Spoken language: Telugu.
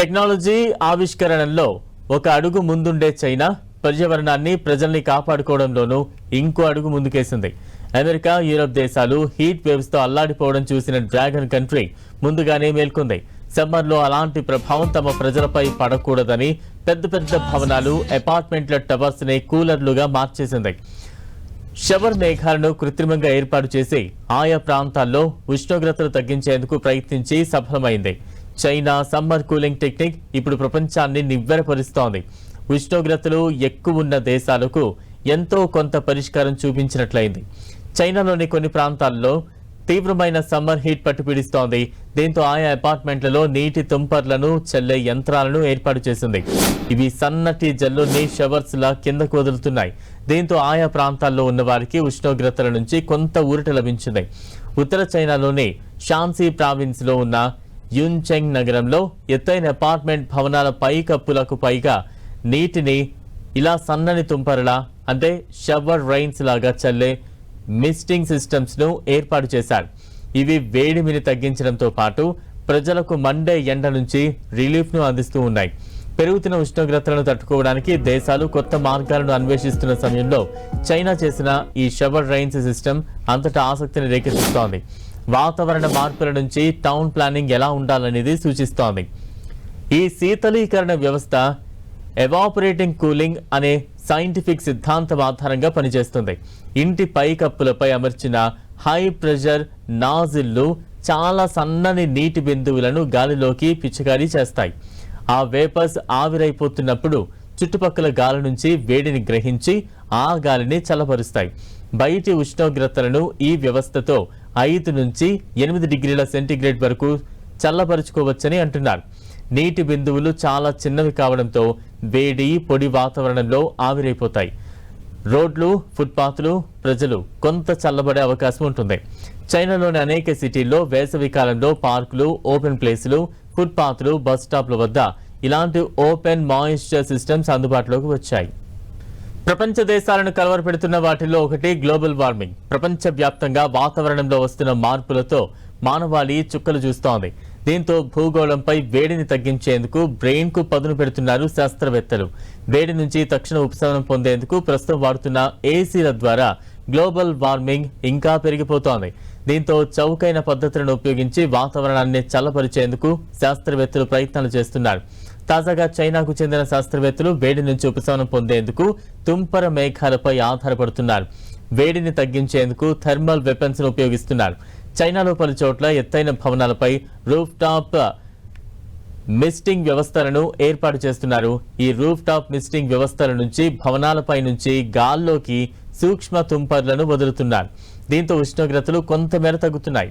టెక్నాలజీ ఆవిష్కరణలో ఒక అడుగు ముందుండే చైనా పర్యావరణాన్ని ప్రజల్ని కాపాడుకోవడంలోనూ ఇంకో అడుగు ముందుకేసింది. అమెరికా, యూరప్ దేశాలు హీట్ వేవ్స్ తో అల్లాడిపోవడం చూసిన డ్రాగన్ కంట్రీ ముందుగానే మేల్కొంది. సమ్మర్లో అలాంటి ప్రభావం తమ ప్రజలపై పడకూడదని పెద్ద పెద్ద భవనాలు, అపార్ట్మెంట్ల టవర్స్ ని కూలర్లుగా మార్చేసింది. షవర్ మేఘాలను కృత్రిమంగా ఏర్పాటు చేసి ఆయా ప్రాంతాల్లో ఉష్ణోగ్రతలు తగ్గించేందుకు ప్రయత్నించి సఫలమైంది. చైనా సమ్మర్ కూలింగ్ టెక్నిక్ ఇప్పుడు ప్రపంచాన్ని నివ్వెరపరుస్తోంది. ఉష్ణోగ్రతలు ఎక్కువ ఉన్న దేశాలకు ఎంతో కొంత పరిష్కారం చూపించినట్లయింది. చైనాలోని కొన్ని ప్రాంతాల్లో తీవ్రమైన సమ్మర్ హీట్ పట్టుపీడిస్తోంది. దీంతో ఆయా అపార్ట్మెంట్లలో నీటి తుంపర్లను చల్లే యంత్రాలను ఏర్పాటు చేసింది. ఇవి సన్నటి జల్లుని షవర్స్ లా కిందకు వదులుతున్నాయి. దీంతో ఆయా ప్రాంతాల్లో ఉన్న వారికి ఉష్ణోగ్రతల నుంచి కొంత ఊరట లభించింది. ఉత్తర చైనాలోని షాన్సీ ప్రావిన్స్ లో ఉన్న యున్చెంగ్ నగరంలో ఎత్తైన అపార్ట్మెంట్ భవనాల పైకప్పులకు పైగా నీటిని ఇలా సన్నని తుంపరలా అంటే షవర్ రైన్స్ లాగా చల్లే మిస్టింగ్ సిస్టమ్స్ ను ఏర్పాటు చేశారు. ఇవి వేడిమిని తగ్గించడంతో పాటు ప్రజలకు మండే ఎండ నుంచి రిలీఫ్ ను అందిస్తూ ఉన్నాయి. పెరుగుతున్న ఉష్ణోగ్రతలను తట్టుకోవడానికి దేశాలు కొత్త మార్గాలను అన్వేషిస్తున్న సమయంలో చైనా చేసిన ఈ షవర్ రైన్స్ సిస్టమ్ అంతటా ఆసక్తిని రేకెత్తిస్తోంది. వాతావరణ మార్పుల నుంచి టౌన్ ప్లానింగ్ ఎలా ఉండాలనేది సూచిస్తోంది. ఈ శీతలీకరణ వ్యవస్థ ఎవాపరేటింగ్ కూలింగ్ అనే సైంటిఫిక్ సిద్ధాంతం ఆధారంగా పనిచేస్తుంది. ఇంటి పైకప్పులపై అమర్చిన హై ప్రెషర్ నాజిల్లు చాలా సన్నని నీటి బిందువులను గాలిలోకి పిచికారీ చేస్తాయి. ఆ వేపర్స్ ఆవిరైపోతున్నప్పుడు చుట్టుపక్కల గాలి నుంచి వేడిని గ్రహించి ఆ గాలిని చల్లబరుస్తాయి. బయటి ఉష్ణోగ్రతలను ఈ వ్యవస్థతో 5 నుంచి 8 డిగ్రీల సెంటీగ్రేడ్ వరకు చల్లబరుచుకోవచ్చని అంటున్నారు. నీటి బిందువులు చాలా చిన్నవి కావడంతో వేడి, పొడి వాతావరణంలో ఆవిరైపోతాయి. రోడ్లు, ఫుట్పాత్లు, ప్రజలు కొంత చల్లబడే అవకాశం ఉంటుంది. చైనాలోని అనేక సిటీల్లో వేసవి కాలంలో పార్కులు, ఓపెన్ ప్లేసులు, ఫుట్పాత్లు, బస్ స్టాప్ల వద్ద ఇలాంటి ఓపెన్ మాయిశ్చర్ సిస్టమ్స్ అందుబాటులోకి వచ్చాయి. ప్రపంచ దేశాలను కలవరపెడుతున్న వాటిల్లో ఒకటి గ్లోబల్ వార్మింగ్. ప్రపంచ వ్యాప్తంగా వాతావరణంలో వస్తున్న మార్పులతో మానవాళి చుక్కలు చూస్తోంది. దీంతో భూగోళంపై వేడిని తగ్గించేందుకు బ్రెయిన్ కు పదును పెడుతున్నారు శాస్త్రవేత్తలు. వేడి నుంచి తక్షణ ఉపశమనం పొందేందుకు ప్రస్తుతం వాడుతున్న ఏసీల ద్వారా గ్లోబల్ వార్మింగ్ ఇంకా పెరిగిపోతోంది. దీంతో చౌకైన పద్ధతులను ఉపయోగించి వాతావరణాన్ని చల్లపరిచేందుకు శాస్త్రవేత్తలు ప్రయత్నాలు చేస్తున్నారు. తాజాగా చైనాకు చెందిన శాస్త్రవేత్తలు వేడి నుంచి ఉపశమనం పొందేందుకు తుంపర మేఘాలపై ఆధారపడుతున్నారు. వేడిని తగ్గించేందుకు థర్మల్ వెపన్స్ ను ఉపయోగిస్తున్నారు. చైనాలో పలు చోట్ల ఎత్తైన భవనాలపై రూఫ్ టాప్ మిస్టింగ్ వ్యవస్థలను ఏర్పాటు చేస్తున్నారు. ఈ రూఫ్ టాప్ మిస్టింగ్ వ్యవస్థల నుంచి భవనాలపై నుంచి గాల్లోకి సూక్ష్మ తుంపర్లను వదులుతున్నారు. దీంతో ఉష్ణోగ్రతలు కొంతమేర తగ్గుతున్నాయి.